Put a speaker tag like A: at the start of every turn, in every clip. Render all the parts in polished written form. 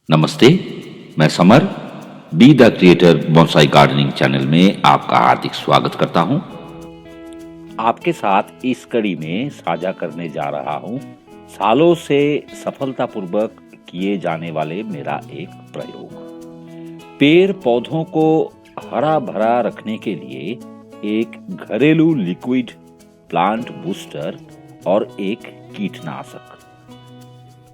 A: नमस्ते, मैं summer be the creator bonsai gardening channel में आपका हार्दिक स्वागत करता हूं। आपके साथ इस कड़ी में साझा करने जा रहा हूं सालों से सफलतापूर्वक किए जाने वाले मेरा एक प्रयोग। पेड़ पौधों को हरा भरा रखने के लिए एक घरेलू लिक्विड प्लांट बूस्टर और एक कीटनाशक।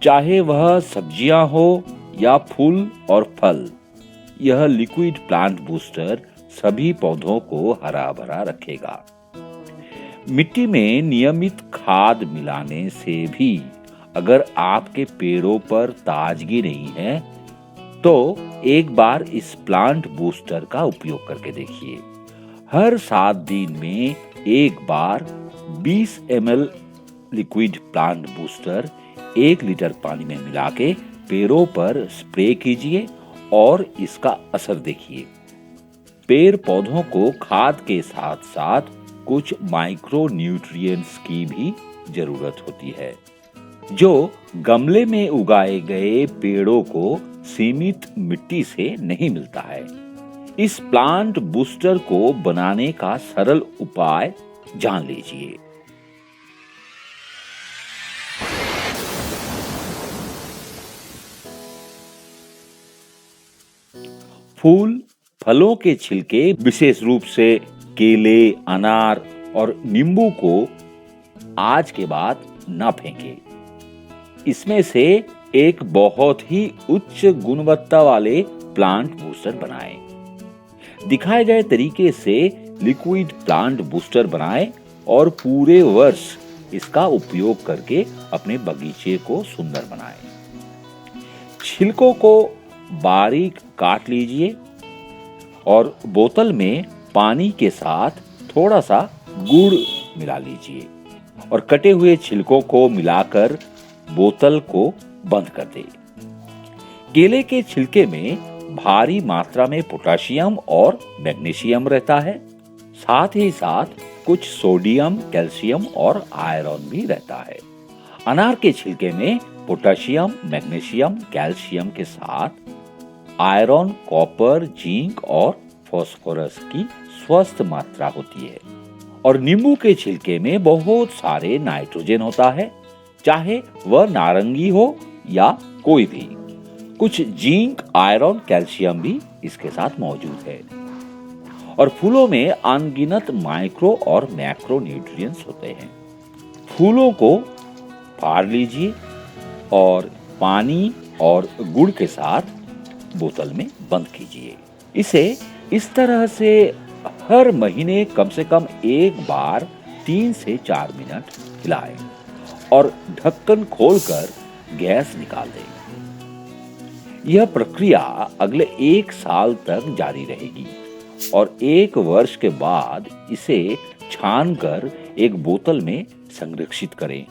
A: चाहे वह सब्जियां हो या फूल और फल, यह लिक्विड प्लांट बूस्टर सभी पौधों को हरा भरा रखेगा। मिट्टी में नियमित खाद मिलाने से भी अगर आपके पेड़ों पर ताजगी नहीं है तो एक बार इस प्लांट बूस्टर का उपयोग करके देखिए। हर 7 दिन में एक बार 20 ml liquid plant booster 1 litre पानी में मिला के पेड़ों पर स्प्रे कीजिए और इसका असर देखिए। पेड़ पौधों को खाद के साथ साथ कुछ माइक्रो न्यूट्रिएंट्स की भी जरूरत होती है, जो गमले में उगाए गए पेड़ों को सीमित मिट्टी से नहीं मिलता है। इस प्लांट बूस्टर को बनाने का सरल उपाय जान लीजिए। फूल फलों के छिलके, विशेष रूप से केले, अनार और नींबू को आज के बाद न फेंकें। इसमें से एक बहुत ही उच्च गुणवत्ता वाले प्लांट बूस्टर बनाएं। दिखाए गए तरीके से लिक्विड प्लांट बूस्टर बनाएं और पूरे वर्ष इसका उपयोग करके अपने बगीचे को सुंदर बनाएं। छिलकों को बारीक काट लीजिए और बोतल में पानी के साथ थोड़ा सा गुड़ मिला लीजिए और कटे हुए छिलकों को मिलाकर बोतल को बंद कर दें। केले के छिलके में भारी मात्रा में पोटेशियम और मैग्नीशियम रहता है, साथ ही साथ कुछ सोडियम, कैल्शियम और आयरन भी रहता है। अनार के छिलके में पोटेशियम, मैग्नीशियम, कैल्शियम के साथ आयरन, कॉपर, जिंक और फास्फोरस की स्वस्थ मात्रा होती है। और नींबू के छिलके में बहुत सारे नाइट्रोजन होता है, चाहे वह नारंगी हो या कोई भी। कुछ जिंक, आयरन, कैल्शियम भी इसके साथ मौजूद है। और फूलों में अनगिनत माइक्रो और मैक्रो न्यूट्रिएंट्स होते हैं। फूलों को फाड़ लीजिए और पानी और गुड़ के साथ बोतल में बंद कीजिए। इसे इस तरह से हर महीने कम से कम एक बार 3 से 4 मिनट हिलाएं और ढक्कन खोलकर गैस निकाल दें। यह प्रक्रिया अगले 1 साल तक जारी रहेगी और 1 वर्ष के बाद इसे छानकर एक बोतल में संरक्षित करें।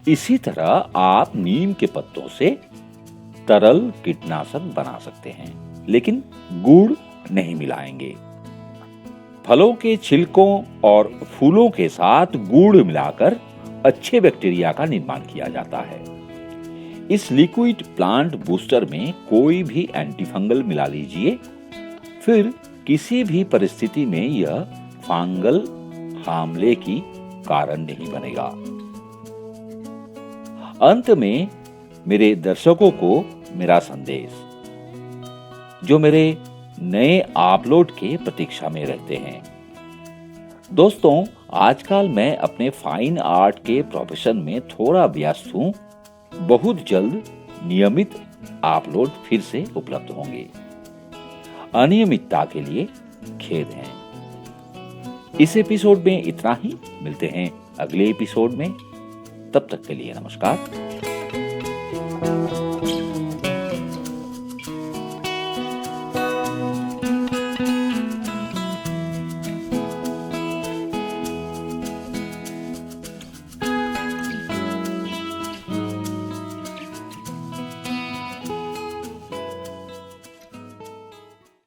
A: इसी तरह आप नीम के पत्तों से तरल कीटनाशक बना सकते हैं, लेकिन गुड़ नहीं मिलाएंगे। फलों के छिलकों और फूलों के साथ गुड़ मिलाकर अच्छे बैक्टीरिया का निर्माण किया जाता है। इस लिक्विड प्लांट बूस्टर में कोई भी एंटीफंगल मिला लीजिए, फिर किसी भी परिस्थिति में यह फंगल हमले की कारण नहीं बनेगा। अंत में मेरे दर्शकों को मेरा संदेश, जो मेरे नए अपलोड के प्रतीक्षा में रहते हैं। दोस्तों, आजकल मैं अपने फाइन आर्ट के प्रोफेशन में थोड़ा व्यस्त हूं। बहुत जल्द नियमित अपलोड फिर से उपलब्ध होंगे। अनियमितता के लिए खेद है। इस एपिसोड में इतना ही। मिलते हैं अगले एपिसोड में। तब तक के लिए नमस्कार।